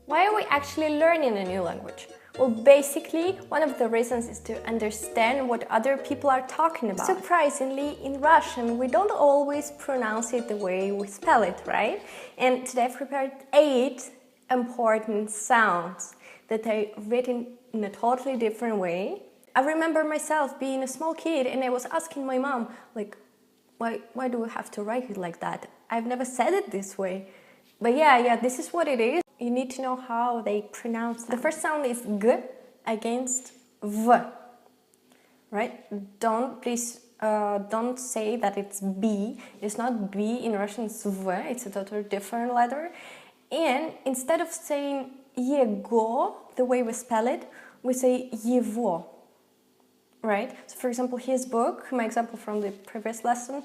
Why are we actually learning a new language? Well, basically, one of the reasons is to understand what other people are talking about. Surprisingly, in Russian, we don't always pronounce it the way we spell it, right? And today I've prepared 8 important sounds that are written in a totally different way. I remember myself being a small kid and I was asking my mom, like, why do we have to write it like that? I've never said it this way. But yeah, this is what it is. You need to know how they pronounce them. The first sound is G against V, right? Don't say that it's B. It's not B in Russian, it's V. It's a totally different letter. And instead of saying Yego, the way we spell it, we say Yevo, right? So for example, his book, my example from the previous lesson,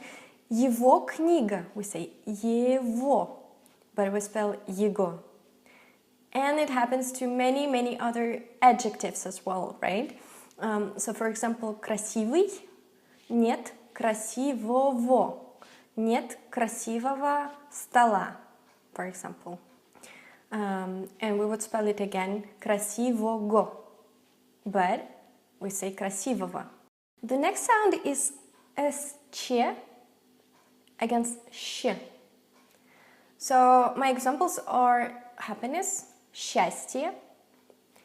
Его книга, we say Yevo, but we spell Yego. And it happens to many other adjectives as well, right? So for example, красивый, нет красивого, нет красивого стола, for example. And we would spell it again, красивого, but we say красивого. The next sound is sh against sh. So my examples are happiness, счастье,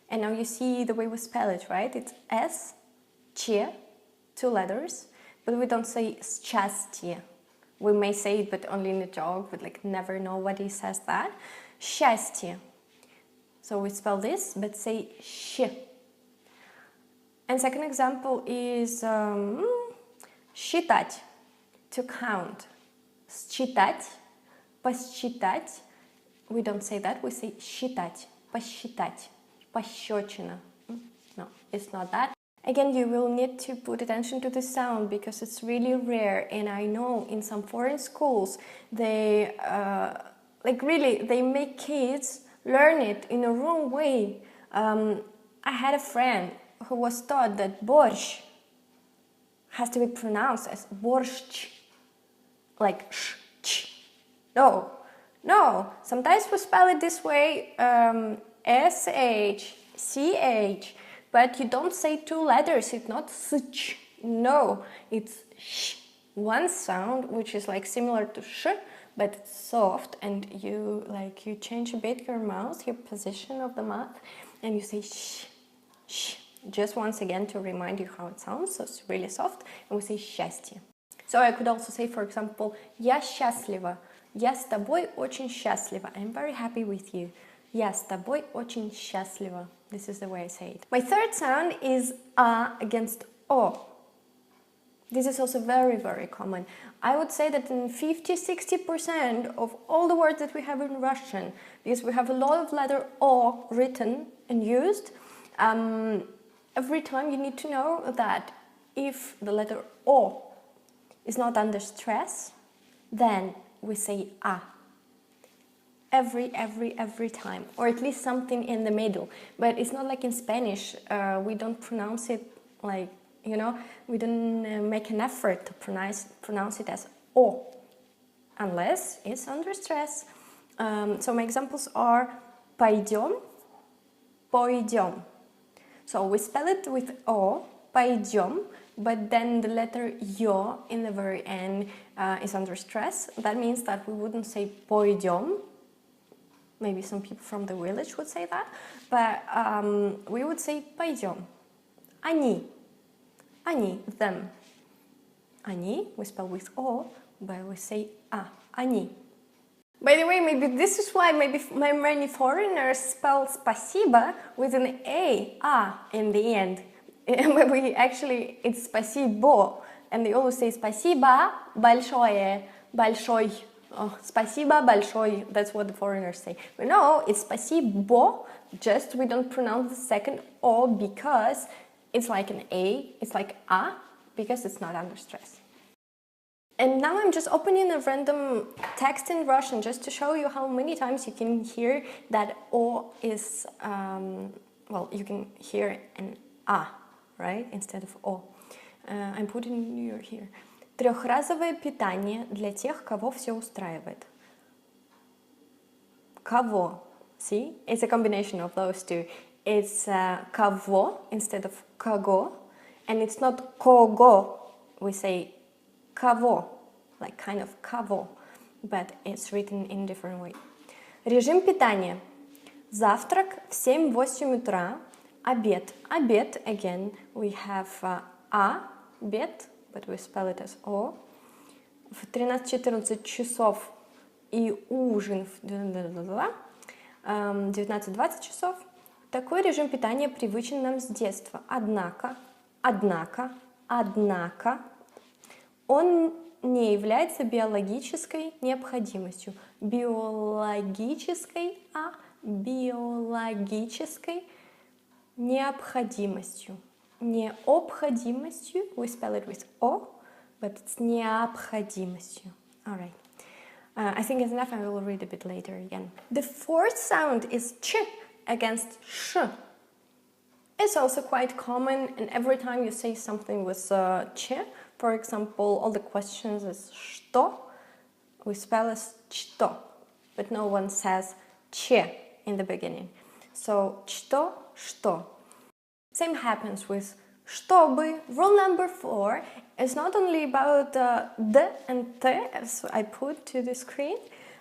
and now you see the way we spell it, right? It's S, Ч, 2 letters, but we don't say счастье. We may say it, but only in a joke, but like never nobody says that. Счастье. So we spell this, but say щ. And second example is считать, to count. Считать, посчитать. We don't say that, we say считать, посчитать, пощечина. No, it's not that. Again, you will need to put attention to the sound because it's really rare, and I know in some foreign schools they they make kids learn it in a wrong way. I had a friend who was taught that борщ has to be pronounced as борщ, like sh, ch. No, sometimes we spell it this way, S-H, C-H, but you don't say 2 letters, it's not sh, no, it's sh. One sound, which is like similar to sh, but it's soft, and you change a bit your mouth, your position of the mouth, and you say sh, sh. Just once again to remind you how it sounds, so it's really soft, and we say счастье. So I could also say, for example, я счастлива. Я с тобой очень счастлива. I'm very happy with you. Я с тобой очень счастлива. This is the way I say it. My third sound is A against O. This is also very common. I would say that in 50–60% of all the words that we have in Russian, because we have a lot of letter O written and used, every time you need to know that if the letter O is not under stress, then we say A. Every time, or at least something in the middle. But it's not like in Spanish, we don't pronounce it like, we don't make an effort to pronounce it as O, unless it's under stress. So my examples are пойдем, пойдем. So we spell it with O, пойдем, but then the letter yo in the very end is under stress. That means that we wouldn't say пойдем. Maybe some people from the village would say that, but we would say пойдем. Они, them. Они, we spell with O, but we say A, они. By the way, maybe this is why many foreigners spell спасибо with an A in the end. It's спасибо, and they always say спасибо большое, большой. Oh, спасибо большой, that's what the foreigners say. But no, it's спасибо, just we don't pronounce the second O because it's like an A, it's like A, because it's not under stress. And now I'm just opening a random text in Russian just to show you how many times you can hear that O is, you can hear an A, right, instead of O. I'm putting New York here. Трехразовое питание для тех, кого все устраивает. Кого? See, it's a combination of those two. It's кого instead of кого, and it's not кого. We say кого, like kind of кого, but it's written in different way. Режим питания. Завтрак в 7-8 утра. Обед. Обед, again, we have обед, but we spell it as O. В 13-14 часов и ужин в 19-20 часов. Такой режим питания привычен нам с детства. Однако, он не является биологической необходимостью. Биологической необходимостью. Необходимостью, we spell it with O, but it's необходимостью. All right. I think it's enough, I will read a bit later again. The fourth sound is ch against sh. It's also quite common, and every time you say something with ch, for example, all the questions is что, we spell as что, but no one says che in the beginning. So что. Same happens with чтобы. Rule number 4 is not only about d and t, as I put to the screen,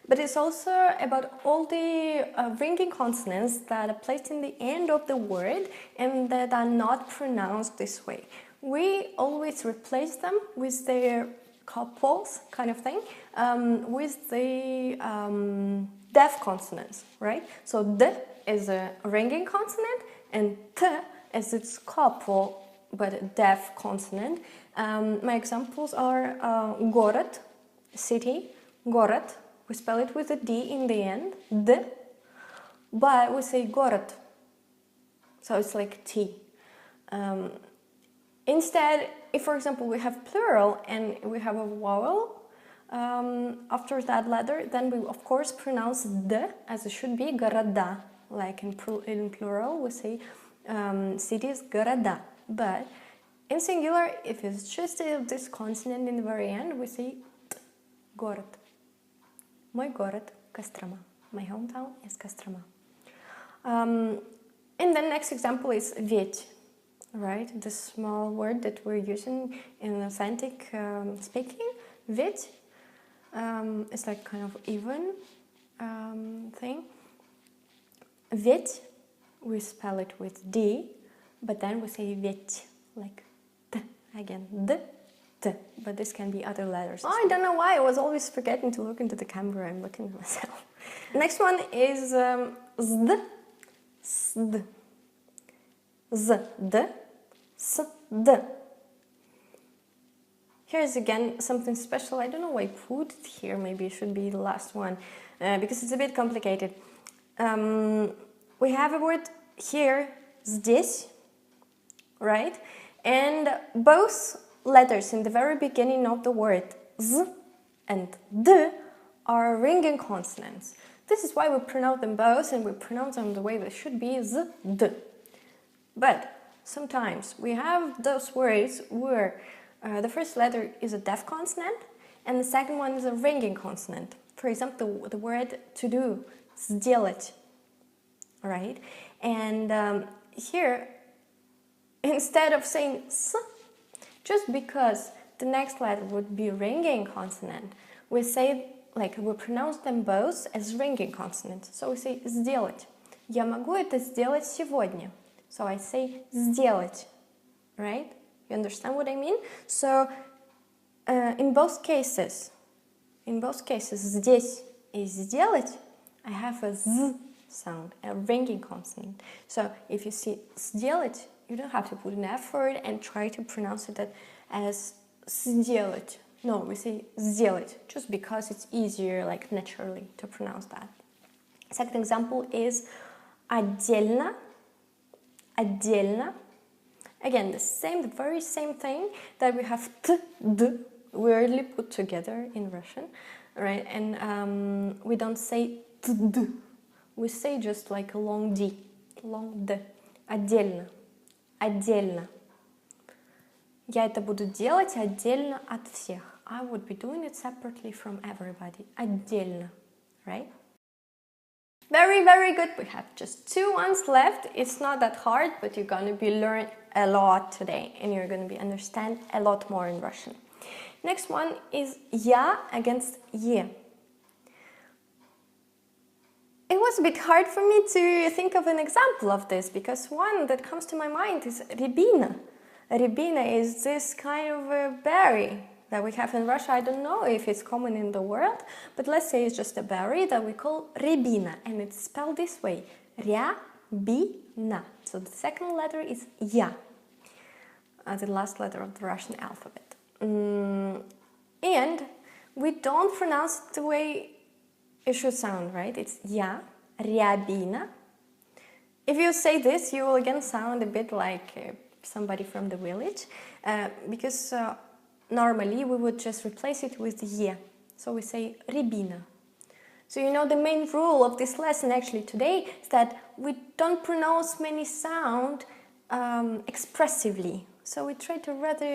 but it's also about all the ringing consonants that are placed in the end of the word and that are not pronounced this way. We always replace them with their couples, kind of thing, with the deaf consonants, right? So d is a ringing consonant and t is its couple, but a deaf consonant. My examples are город, city, город. We spell it with a D in the end, d, but we say город, so it's like T. Instead, if for example we have plural and we have a vowel after that letter, then we of course pronounce d as it should be, города. Like in plural, we say cities, города. But in singular, if it's just this consonant in the very end, we say t, город. Мой город Кострома. My hometown is Кострома. And the next example is ведь, right? The small word that we're using in authentic speaking. Ведь is like kind of even thing. Ведь, we spell it with D, but then we say ведь, like t again, d, t, but this can be other letters. Oh, I don't know why, I was always forgetting to look into the camera and looking at myself. Next one is zd, sd, zd, sd. Here's again something special, I don't know why I put it here, maybe it should be the last one, because it's a bit complicated. We have a word here, здесь, right? And both letters in the very beginning of the word, z and d, are ringing consonants. This is why we pronounce them both, and we pronounce them the way they should be, z, d. But sometimes we have those words where the first letter is a deaf consonant, and the second one is a ringing consonant. For example, the word to do, сделать. Right? And here, instead of saying s, just because the next letter would be ringing consonant, we say, like, we pronounce them both as ringing consonants. So we say сделать. Я могу это сделать сегодня. So I say сделать. Right? You understand what I mean? So in both cases, здесь и сделать, I have a z sound, a ringing consonant. So if you see сделать, you don't have to put an effort and try to pronounce it as сделать. No, we say сделать, just because it's easier, like naturally, to pronounce that. Second example is отдельно, отдельно. Again, the very same thing that we have t, d, weirdly put together in Russian, right? And we don't say t, d. We say just like a long D, long D. Отдельно, отдельно. Я это буду делать отдельно от всех. I would be doing it separately from everybody. Отдельно, right? Very, very good. We have just 2 ones left. It's not that hard, but you're going to be learning a lot today, and you're going to be understand a lot more in Russian. Next one is я against ye. It was a bit hard for me to think of an example of this, because one that comes to my mind is rябина. Rябina is this kind of a berry that we have in Russia. I don't know if it's common in the world, but let's say it's just a berry that we call rябina, and it's spelled this way, rябina. So the second letter is ya, the last letter of the Russian alphabet. And we don't pronounce it the way it should sound, right? It's ya, rябина. If you say this, you will again sound a bit like somebody from the village, because normally we would just replace it with ye. So we say rябina. So you know the main rule of this lesson actually today is that we don't pronounce many sounds expressively. So we try to rather,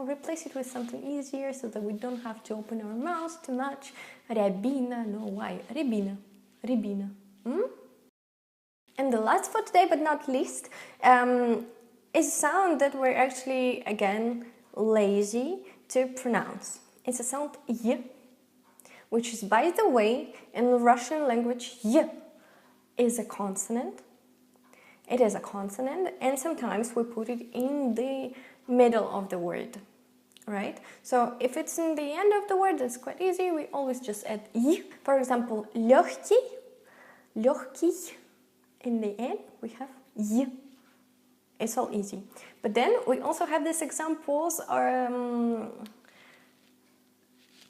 replace it with something easier so that we don't have to open our mouths too much. Rябина, no, why? Rябina, rябina. And the last for today, but not least, is a sound that we're actually, again, lazy to pronounce. It's a sound y, which is, by the way, in the Russian language, y is a consonant. It is a consonant, and sometimes we put it in the middle of the word, right? So if it's in the end of the word, it's quite easy. We always just add y. For example, легкий, легкий. In the end, we have y. It's all easy. But then we also have these examples.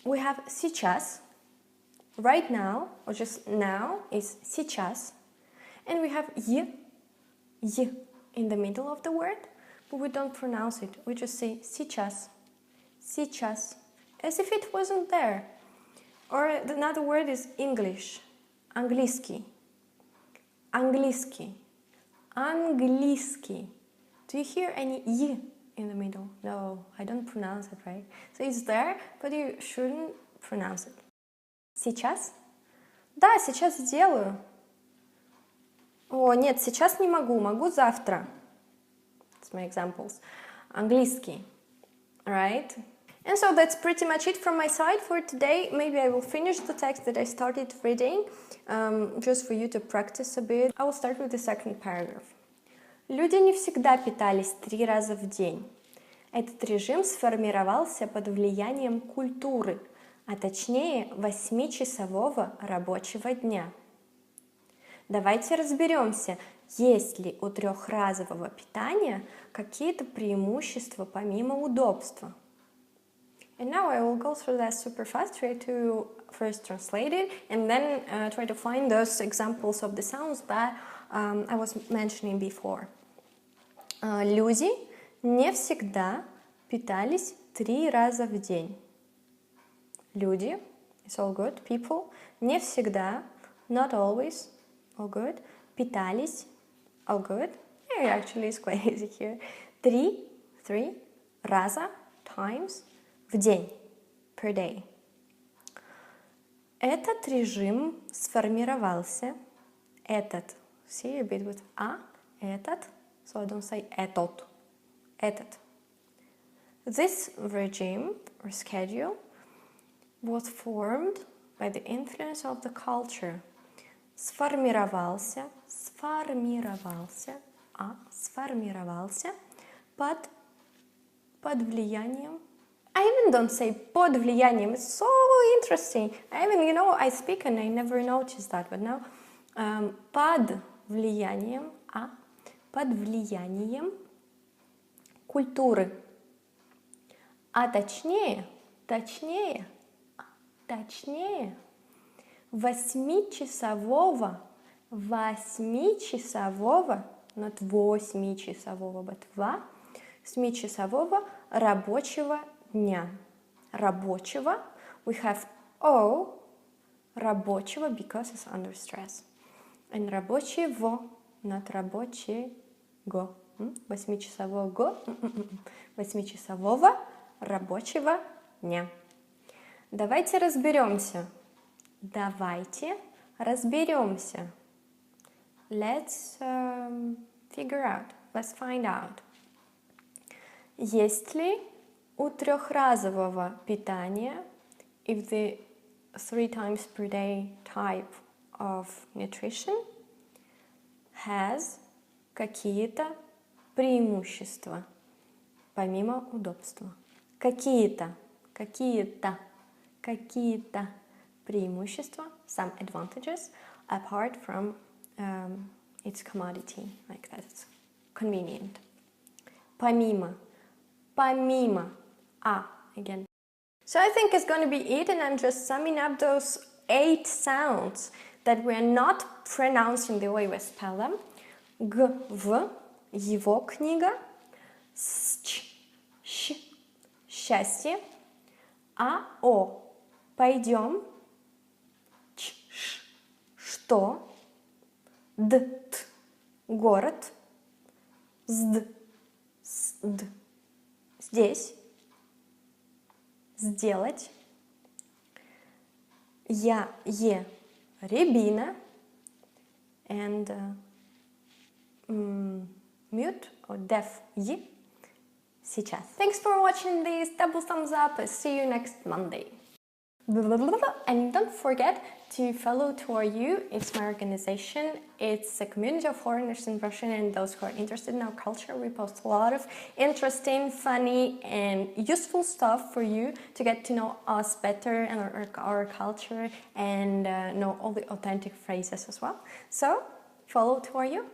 We have сейчас, right now, or just now is сейчас. And we have y in the middle of the word, but we don't pronounce it. We just say сейчас, сейчас, as if it wasn't there. Or another word is English, английский, английский, английский. Do you hear any y in the middle? No, I don't pronounce it, right? So it's there, but you shouldn't pronounce it. Сейчас? Да, сейчас сделаю. О, нет, сейчас не могу, могу завтра. That's my examples. Английский, right? And so that's pretty much it from my side for today. Maybe I will finish the text that I started reading, just for you to practice a bit. I will start with the second paragraph. Люди не всегда питались 3 раза в день. Этот режим сформировался под влиянием культуры, а точнее 8-часового рабочего дня. Давайте разберемся, есть ли у трехразового питания какие-то преимущества помимо удобства. And now I will go through that super fast, try to first translate it, and then try to find those examples of the sounds that I was mentioning before. Люди не всегда питались 3 раза в день. Люди, it's all good, people, не всегда, not always, all good, питались, all good, yeah, actually it's quite easy here, 3 раза, times, в день, per day. Этот режим сформировался, этот, see a bit with a, этот, so I don't say этот, этот. This regime or schedule was formed by the influence of the culture. Сформировался, сформировался под влиянием. I even don't say под влиянием. It's so interesting. I even, I speak and I never noticed that, but now под влиянием, под влиянием культуры. А точнее, 8-часового, not 8-часового, but 8-часового рабочего дня. Рабочего, we have O, рабочего, because it's under stress. And рабочего, not рабочего. 8-часового, 8-часового рабочего дня. Давайте разберемся. Давайте Разберемся. Let's figure out. Let's find out. Есть ли у трехразового питания, if the 3 times per day type of nutrition has какие-то преимущества, помимо удобства? Какие-то преимущества, some advantages, apart from its commodity, like that's convenient. Помимо, again. So I think it's going to be it, and I'm just summing up those 8 sounds that we're not pronouncing the way we spell them. Г, В, его книга, С, Щ, счастье, А, О, пойдем, Ч, Ш, что, Д, Т, город, Зд, Сд, здесь, сделать, я, е, рябина, and mute or deaf, y, сейчас. Thanks for watching this, double thumbs up, see you next Monday. And don't forget to follow Toward You. It's my organization. It's a community of foreigners in Russia and those who are interested in our culture. We post a lot of interesting, funny, and useful stuff for you to get to know us better and our culture and know all the authentic phrases as well. So follow Toward You.